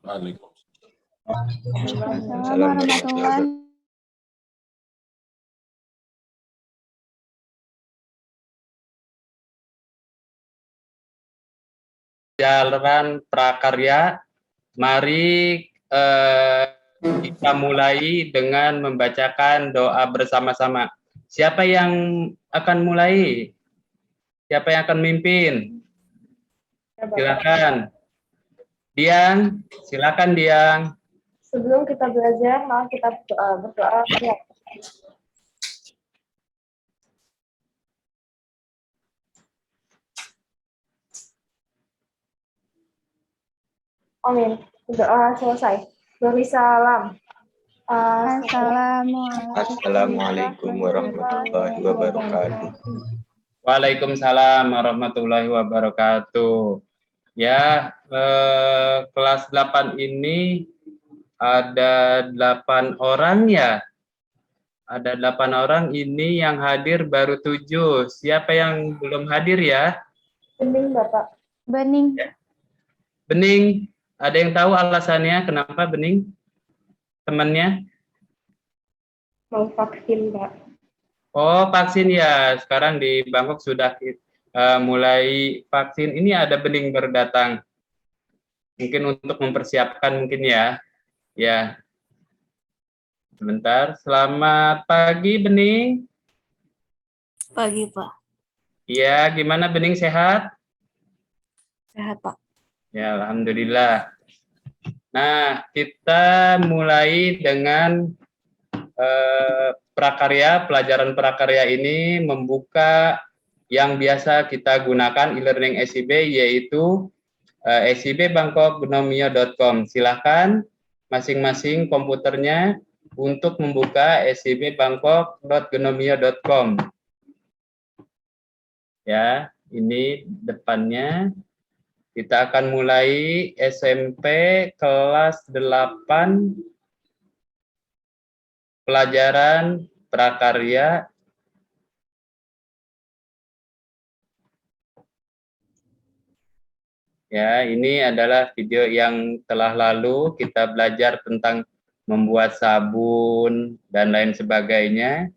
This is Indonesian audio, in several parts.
Waalaikumsalam warahmatullahi. Jalan prakarya, mari kita mulai dengan membacakan doa bersama-sama. Siapa yang akan mulai? Siapa yang akan mimpin? Silakan. Diang, silakan Diang. Sebelum kita belajar, mari kita berdoa. Amin. Doa selesai. Beri salam. Assalamualaikum warahmatullahi wabarakatuh. Waalaikumsalam warahmatullahi wabarakatuh. Ya, kelas 8 ini ada 8 orang ya. Ada 8 orang, ini yang hadir baru 7. Siapa yang belum hadir ya? Bening, Bapak. Bening. Ya. Bening, ada yang tahu alasannya kenapa Bening? Temannya? Mau vaksin, Pak. Oh, vaksin ya. Sekarang di Bangkok sudah mulai vaksin. Ini ada Bening baru datang. Mungkin untuk mempersiapkan mungkin ya. Ya. Sebentar. Selamat pagi Bening. Pagi, Pak. Iya, gimana Bening, sehat? Sehat, Pak. Ya, alhamdulillah. Nah, kita mulai dengan prakarya. Pelajaran prakarya ini membuka yang biasa kita gunakan e-learning SIB, yaitu sibangkokgnomio.com. Silakan masing-masing komputernya untuk membuka sibangkok.gnomio.com. Ya, ini depannya. Kita akan mulai SMP kelas 8 pelajaran prakarya. Ya, ini adalah video yang telah lalu kita belajar tentang membuat sabun dan lain sebagainya.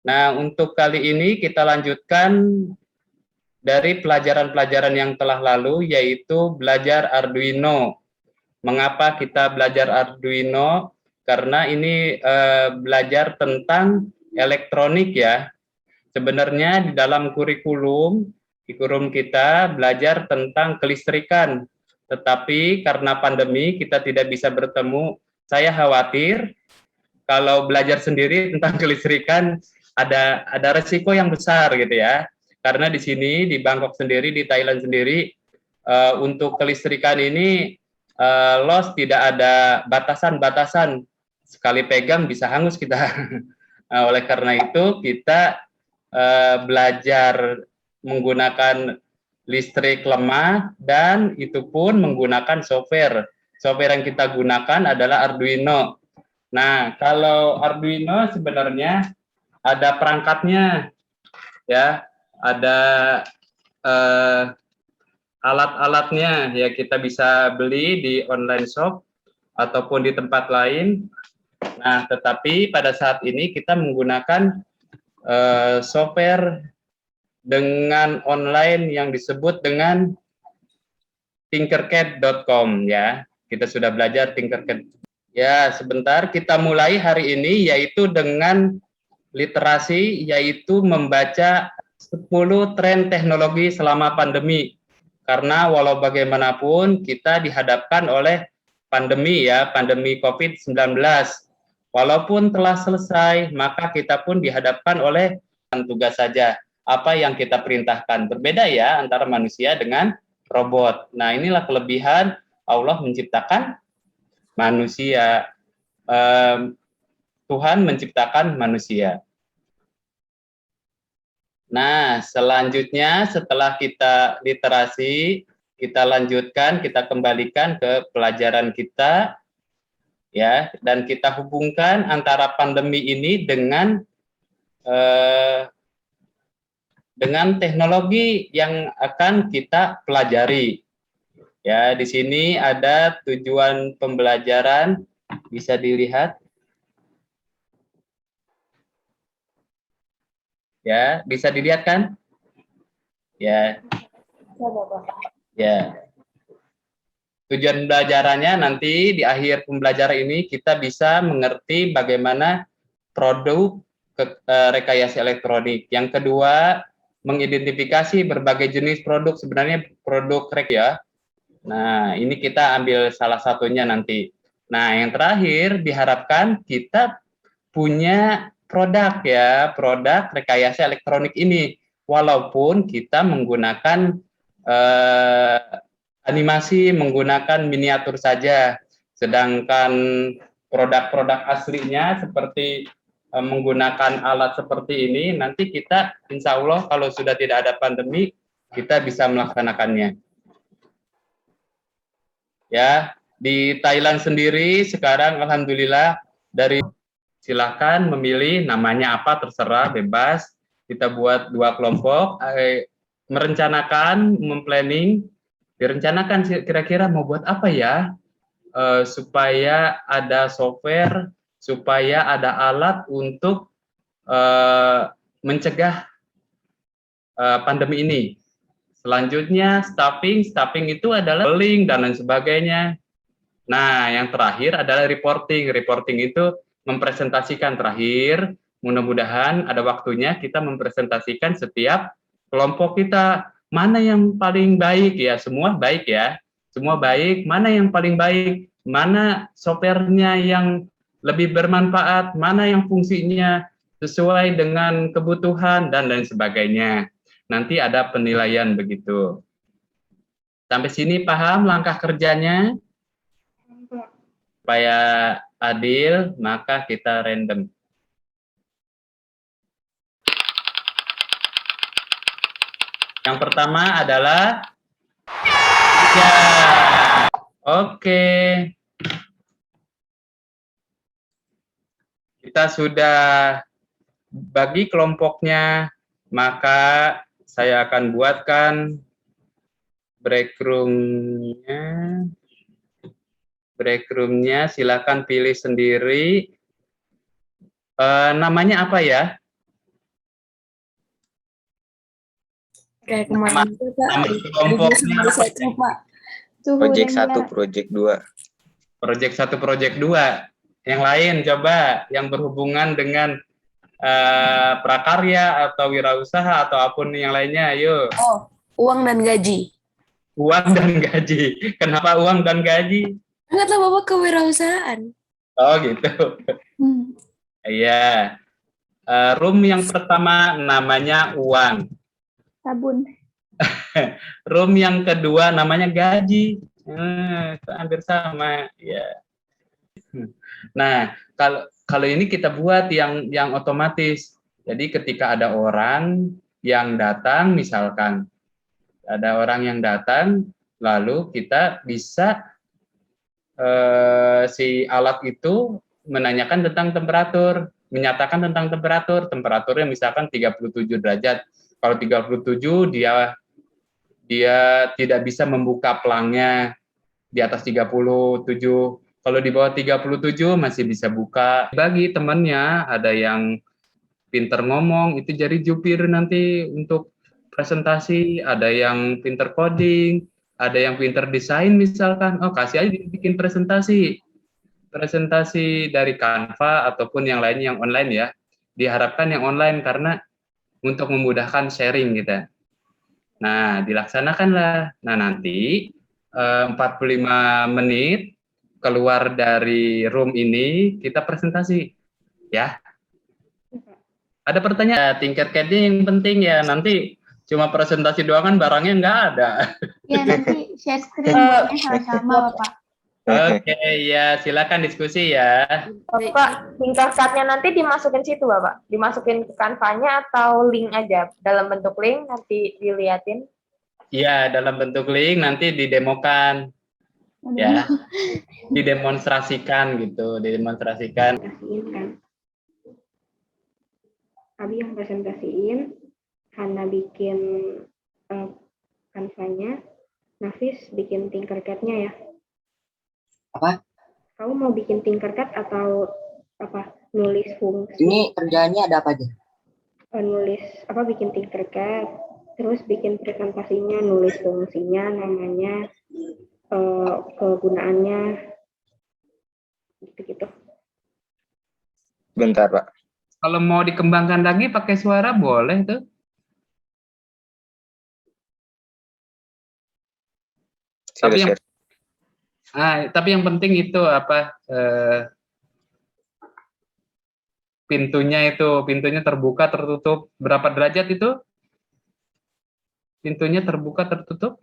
Nah, untuk kali ini kita lanjutkan dari pelajaran-pelajaran yang telah lalu, yaitu belajar Arduino. Mengapa kita belajar Arduino? Karena ini belajar tentang elektronik ya. Sebenarnya di dalam kurikulum kita belajar tentang kelistrikan. Tetapi karena pandemi kita tidak bisa bertemu. Saya khawatir kalau belajar sendiri tentang kelistrikan ada resiko yang besar gitu ya. Karena di sini di Bangkok sendiri, di Thailand sendiri, untuk kelistrikan ini loss, tidak ada batasan-batasan. Sekali pegang bisa hangus kita. Oleh karena itu kita belajar menggunakan listrik lemah, dan itu pun menggunakan software. Software yang kita gunakan adalah Arduino. Nah, kalau Arduino sebenarnya ada perangkatnya, ya. Ada alat-alatnya ya, kita bisa beli di online shop ataupun di tempat lain. Nah, tetapi pada saat ini kita menggunakan software dengan online yang disebut dengan tinkercad.com ya. Kita sudah belajar Tinkercad. Ya, sebentar kita mulai hari ini yaitu dengan literasi, yaitu membaca 10 tren teknologi selama pandemi. Karena walau bagaimanapun kita dihadapkan oleh pandemi ya, pandemi COVID-19. Walaupun telah selesai, maka kita pun dihadapkan oleh tugas saja. Apa yang kita perintahkan. Berbeda ya antara manusia dengan robot. Nah, inilah kelebihan Allah menciptakan manusia. Tuhan menciptakan manusia. Nah, selanjutnya setelah kita literasi, kita lanjutkan, kita kembalikan ke pelajaran kita, ya, dan kita hubungkan antara pandemi ini dengan teknologi yang akan kita pelajari. Ya, di sini ada tujuan pembelajaran, bisa dilihat. Ya, bisa dilihat kan? Ya, ya. Tujuan pembelajarannya nanti di akhir pembelajaran ini kita bisa mengerti bagaimana produk rekayasa elektronik. Yang kedua, mengidentifikasi berbagai jenis produk, sebenarnya produk ya. Nah, ini kita ambil salah satunya nanti. Nah, yang terakhir diharapkan kita punya produk ya, produk rekayasa elektronik ini. Walaupun kita menggunakan animasi, menggunakan miniatur saja. Sedangkan produk-produk aslinya seperti menggunakan alat seperti ini, nanti kita insya Allah kalau sudah tidak ada pandemi, kita bisa melaksanakannya. Ya, di Thailand sendiri sekarang alhamdulillah dari silakan memilih namanya apa terserah bebas. Kita buat 2 kelompok, merencanakan, memplanning, direncanakan kira-kira mau buat apa ya, supaya ada software, supaya ada alat untuk mencegah pandemi ini. Selanjutnya staffing itu adalah link dan lain sebagainya. Nah, yang terakhir adalah reporting. Reporting itu mempresentasikan terakhir. Mudah-mudahan ada waktunya kita mempresentasikan setiap kelompok kita. Mana yang paling baik ya? Semua baik ya. Semua baik. Mana yang paling baik? Mana softwarenya yang lebih bermanfaat? Mana yang fungsinya sesuai dengan kebutuhan dan lain sebagainya. Nanti ada penilaian begitu. Sampai sini paham langkah kerjanya? Supaya adil, maka kita random. Yang pertama adalah ya. Oke. Kita sudah bagi kelompoknya, maka saya akan buatkan break room-nya. Break room-nya silakan pilih sendiri. Namanya apa ya? Kayak kemarin itu Pak. Kelompoknya Pak. Project 1, Project 2. Project 1, Project 2. Yang lain coba yang berhubungan dengan prakarya atau wirausaha atau apapun yang lainnya, ayo. Oh, uang dan gaji. Uang dan gaji. Kenapa uang dan gaji? Enggak tahu Bapak kewirausahaan. Oh gitu. Iya. Room yang pertama namanya uang. Sabun. Room yang kedua namanya gaji. Hampir sama. Ya. Nah, kalau ini kita buat yang otomatis. Jadi ketika ada orang yang datang, misalkan ada orang yang datang, lalu kita bisa si alat itu menanyakan tentang temperatur, menyatakan tentang temperaturnya misalkan 37 derajat. Kalau 37 dia tidak bisa membuka pelangnya di atas 37. Kalau di bawah 37 masih bisa buka. Bagi temannya ada yang pinter ngomong, itu jadi jupir nanti untuk presentasi, ada yang pinter coding, ada yang pinter desain misalkan, oh kasih aja bikin presentasi dari Canva ataupun yang lain yang online ya. Diharapkan yang online karena untuk memudahkan sharing kita. Nah, dilaksanakanlah. Nah, nanti 45 menit keluar dari room ini kita presentasi ya. Ada pertanyaan, tingkat yang penting ya, nanti cuma presentasi doang kan barangnya nggak ada. Ya, nanti share screen sama-sama, Bapak. Oke, ya silakan diskusi ya. Bapak, tingkatnya nanti dimasukin situ, Bapak? Dimasukin ke Canva-nya atau link aja? Dalam bentuk link nanti diliatin? Iya, dalam bentuk link nanti didemokan. Ya, didemonstrasikan gitu, didemonstrasikan. Abi yang presentasiin, Hana bikin Canva-nya, Nafis bikin Tinkercad-nya ya. Apa? Kamu mau bikin Tinkercad atau apa? Nulis fungsi, Ini kerjaannya ada apa aja? nulis apa? Bikin Tinkercad, terus bikin presentasinya, nulis fungsinya, namanya, kegunaannya, gitu-gitu. Bentar, Pak. Kalau mau dikembangkan lagi pakai suara boleh tuh. Tapi yang, tapi yang penting itu apa? Pintunya terbuka tertutup berapa derajat itu? Pintunya terbuka tertutup?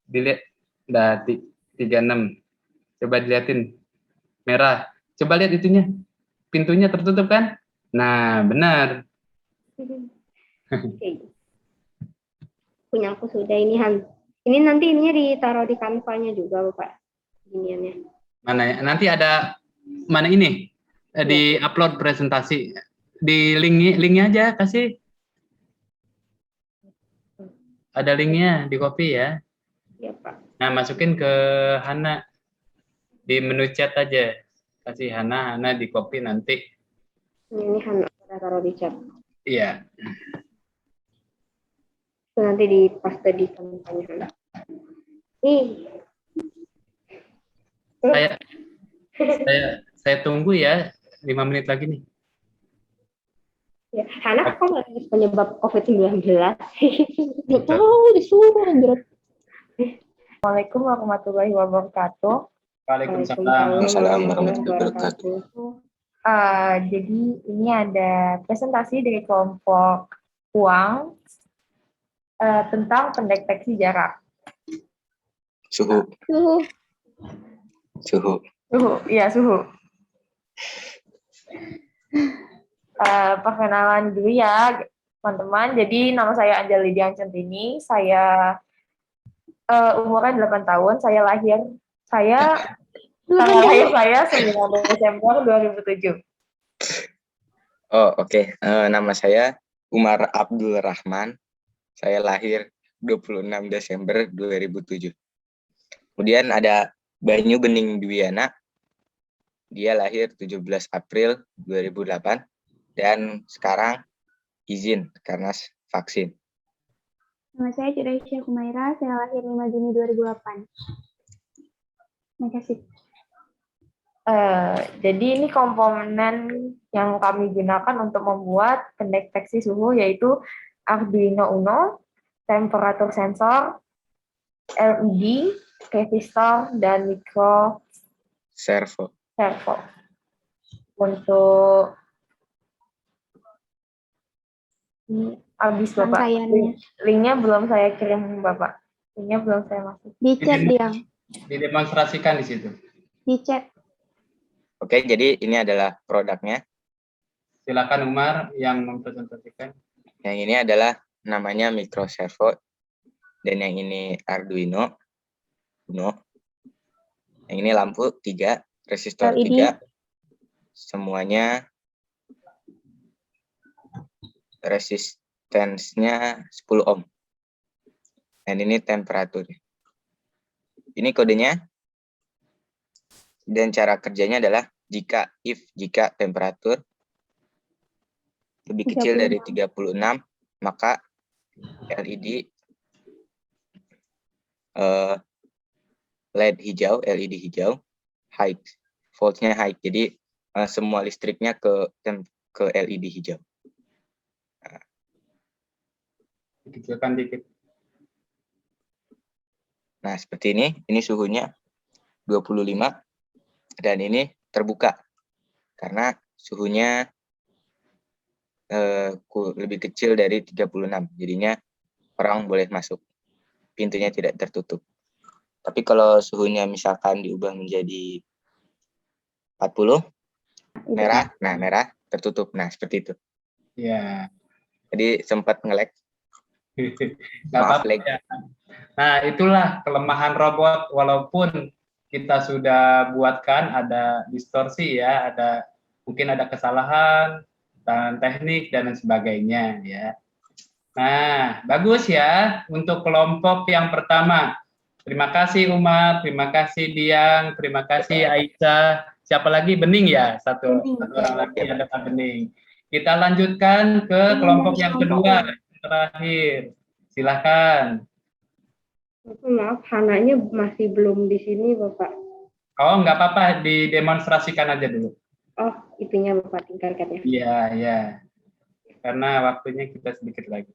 Dilihat, dah 36. Coba dilihatin merah. Coba lihat itunya. Pintunya tertutup kan? Nah, benar. Oke. Punya aku sudah ini Han. Ini nanti ininya ditaruh di Canva-nya juga, Bapak. Giniannya. Mana ya? Nanti ada mana ini? Di upload presentasi. Di linknya aja kasih. Ada linknya di copy ya. Ya, Pak. Nah, masukin ke Hana. Di menu chat aja. Kasih Hana di copy nanti. Ini Han udah taruh di chat. Iya. Itu nanti dipaste di Canva-nya Han. Nih. Saya tunggu ya 5 menit lagi nih. Ya, Hana kok nggak nulis penyebab COVID-19? Oh, disuruh anjir. Assalamualaikum warahmatullahi wabarakatuh. Waalaikumsalam. Waalaikumsalam warahmatullahi wabarakatuh. Jadi ini ada presentasi dari kelompok uang tentang pendeteksi jarak. Suhu. Suhu, iya suhu. Perkenalan dulu ya, teman-teman. Jadi nama saya Anjali Dian Centini. Saya umurnya 8 tahun. Tanggal lahir saya 9 Desember 2007. Oh, oke. Nama saya Umar Abdul Rahman. Saya lahir 26 Desember 2007. Kemudian ada Banyu Bening Dwiana. Dia lahir 17 April 2008 dan sekarang izin karena vaksin. Nama saya Cudaisya Kumaira, saya lahir 5 Juni 2008. Terima kasih. Jadi ini komponen yang kami gunakan untuk membuat pendeteksi suhu yaitu Arduino Uno, temperatur sensor, LED, resistor, dan mikro Servo. Untuk ini habis Bapak. Linknya belum saya kirim Bapak. Linknya belum saya masuk. Di chat dia. Didemonstrasikan di situ. Di chat. Oke, jadi ini adalah produknya. Silakan Umar yang mempresentasikan. Yang ini adalah namanya Micro Servo dan yang ini Arduino Uno. Yang ini lampu 3, resistor 3. Semuanya resistensinya 10 ohm. Dan ini temperaturnya. Ini kodenya. Dan cara kerjanya adalah jika temperatur lebih kecil dari 36, maka LED LED hijau, high, voltnya high. Jadi semua listriknya ke LED hijau. Dikecilkan dikit. Nah, seperti ini suhunya 25 dan ini terbuka karena suhunya lebih kecil dari 36. Jadinya orang boleh masuk. Pintunya tidak tertutup. Tapi kalau suhunya misalkan diubah menjadi 40 merah, nah merah tertutup. Nah, seperti itu. Ya. Jadi sempat nge-lag. Maaf, ya. Nah, itulah kelemahan robot. Walaupun kita sudah buatkan ada distorsi ya, mungkin ada kesalahan dan teknik dan sebagainya ya. Nah, bagus ya untuk kelompok yang pertama. Terima kasih Umar, terima kasih Diang, terima kasih Aisyah. Siapa lagi? Bening ya, satu Bening. orang lagi ada Kak Bening. Kita lanjutkan ke Bening kelompok dari yang kelompok kedua, A. yang terakhir. Silahkan. Maaf, Hananya masih belum di sini, Bapak. Oh, nggak apa-apa, didemonstrasikan aja dulu. Oh, itunya Bapak tingkatkannya. Iya, iya. Karena waktunya kita sedikit lagi.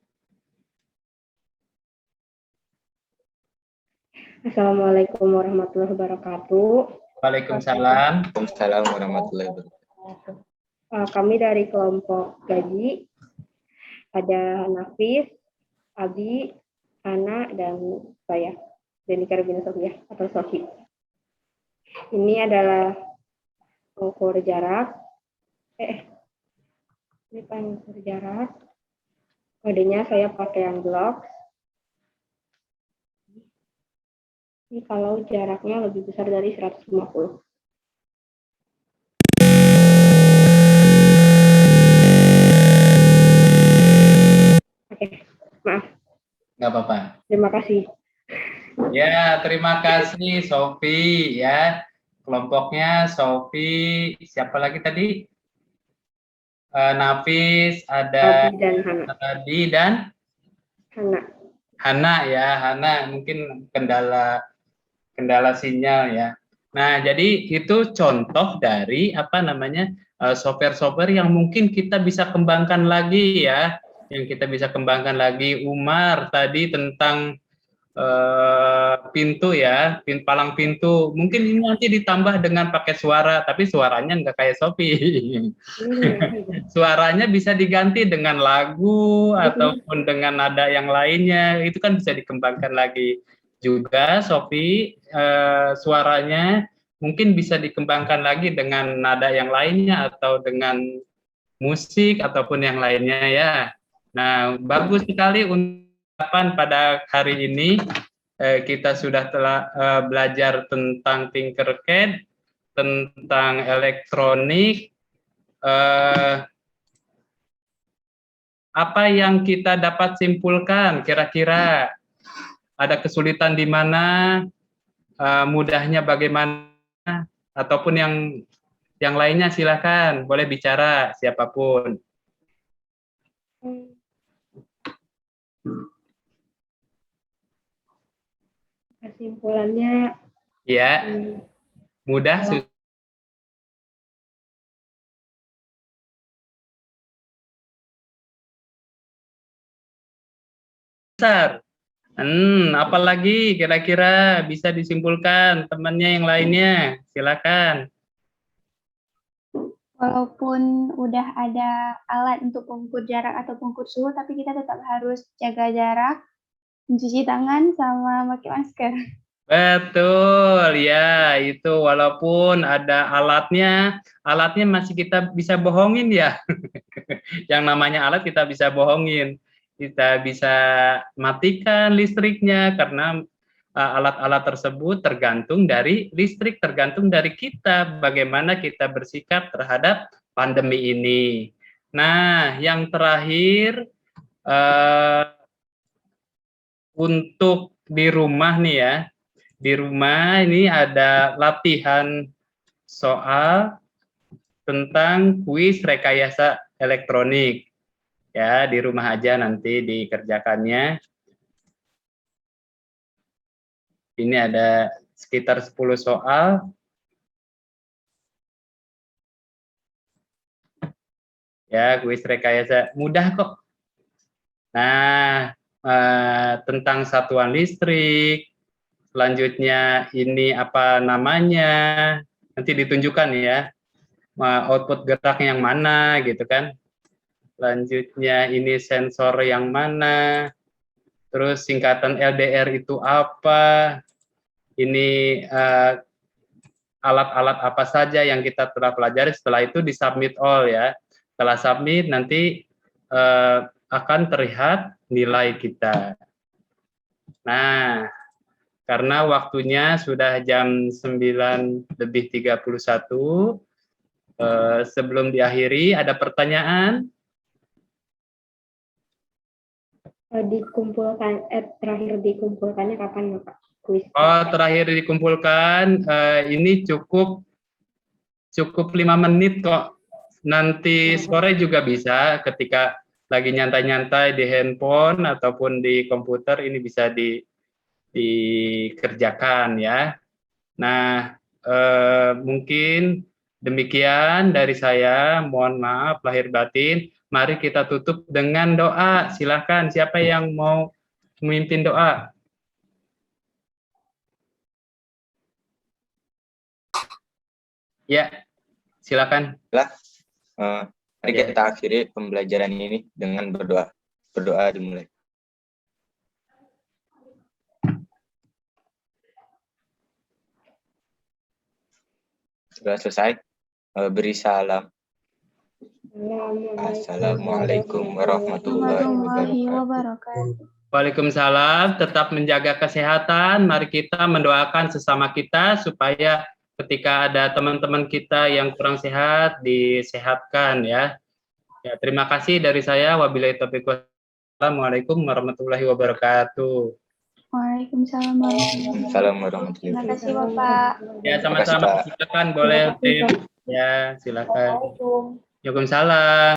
Assalamualaikum warahmatullahi wabarakatuh. Waalaikumsalam. Waalaikumsalam warahmatullahi wabarakatuh. Kami dari kelompok gaji, ada Nafis, Abi, Ana, dan saya, Deni Karabina Sofia atau Sofi. Ini adalah pengukur jarak. Ini pengukur jarak. Kodenya saya pakai yang blok. Ini kalau jaraknya lebih besar dari 150. Oke, maaf. Nggak apa-apa. Terima kasih. Ya, terima kasih Sofi ya. Kelompoknya Sofi, siapa lagi tadi? Nafis, ada Abi dan Hana. Adi dan Hana. Hana ya. Hana mungkin kendala sinyal ya. Nah, jadi itu contoh dari apa namanya software-software yang mungkin kita bisa kembangkan lagi ya. Yang kita bisa kembangkan lagi. Umar tadi tentang pintu ya, palang pintu. Mungkin ini nanti ditambah dengan pakai suara, tapi suaranya nggak kayak Sophie. Suaranya bisa diganti dengan lagu ataupun dengan nada yang lainnya. Itu kan bisa dikembangkan lagi. Juga Sophie suaranya mungkin bisa dikembangkan lagi dengan nada yang lainnya atau dengan musik ataupun yang lainnya ya. Nah, bagus sekali untuk pada hari ini kita sudah telah belajar tentang Tinkercad, tentang elektronik. Apa yang kita dapat simpulkan? Kira-kira ada kesulitan di mana, mudahnya bagaimana, ataupun yang lainnya silakan boleh bicara siapapun. Kesimpulannya Ya, mudah. Besar. Apalagi kira-kira bisa disimpulkan temannya yang lainnya. Silakan. Walaupun udah ada alat untuk pengukur jarak atau pengukur suhu, tapi kita tetap harus jaga jarak, mencuci tangan, sama pakai masker. Betul, ya itu walaupun ada alatnya masih kita bisa bohongin ya. Yang namanya alat kita bisa bohongin. Kita bisa matikan listriknya karena alat-alat tersebut tergantung dari listrik, tergantung dari kita, bagaimana kita bersikap terhadap pandemi ini. Nah, yang terakhir, untuk di rumah nih ya, di rumah ini ada latihan soal tentang kuis rekayasa elektronik. Ya, di rumah aja nanti dikerjakannya. Ini ada sekitar 10 soal. Ya, kuis rekayasa mudah kok. Nah, tentang satuan listrik, selanjutnya ini apa namanya, nanti ditunjukkan ya, output gerak yang mana gitu kan. Selanjutnya ini sensor yang mana, terus singkatan LDR itu apa, ini alat-alat apa saja yang kita telah pelajari. Setelah itu disubmit all ya. Setelah submit nanti akan terlihat nilai kita. Nah, karena waktunya sudah jam 9:31, sebelum diakhiri ada pertanyaan? dikumpulkan terakhir dikumpulkannya kapan Bapak? Kuis. Oh, terakhir dikumpulkan ini cukup 5 menit kok. Nanti sore juga bisa ketika lagi nyantai-nyantai di handphone ataupun di komputer, ini bisa dikerjakan ya. Nah, mungkin demikian dari saya. Mohon maaf lahir batin. Mari kita tutup dengan doa. Silakan, siapa yang mau memimpin doa? Ya, silakan. Mari kita akhiri pembelajaran ini dengan berdoa. Berdoa dimulai. Sudah selesai? Beri salam. Assalamualaikum warahmatullahi Warahmatullahi wabarakatuh. wabarakatuh. Waalaikumsalam. Tetap menjaga kesehatan. Mari kita mendoakan sesama kita supaya ketika ada teman-teman kita yang kurang sehat, disehatkan ya. Ya, terima kasih dari saya. Wabillahi taufiq wal hidayah. Assalamualaikum warahmatullahi wabarakatuh. Waalaikumsalam warahmatullahi Assalamualaikum warahmatullahi Terima kasih wabarakatuh. Bapak. Ya, sama-sama. Pak. Silakan boleh tim. Ya, silakan. Assalamualaikum. Waalaikumsalam.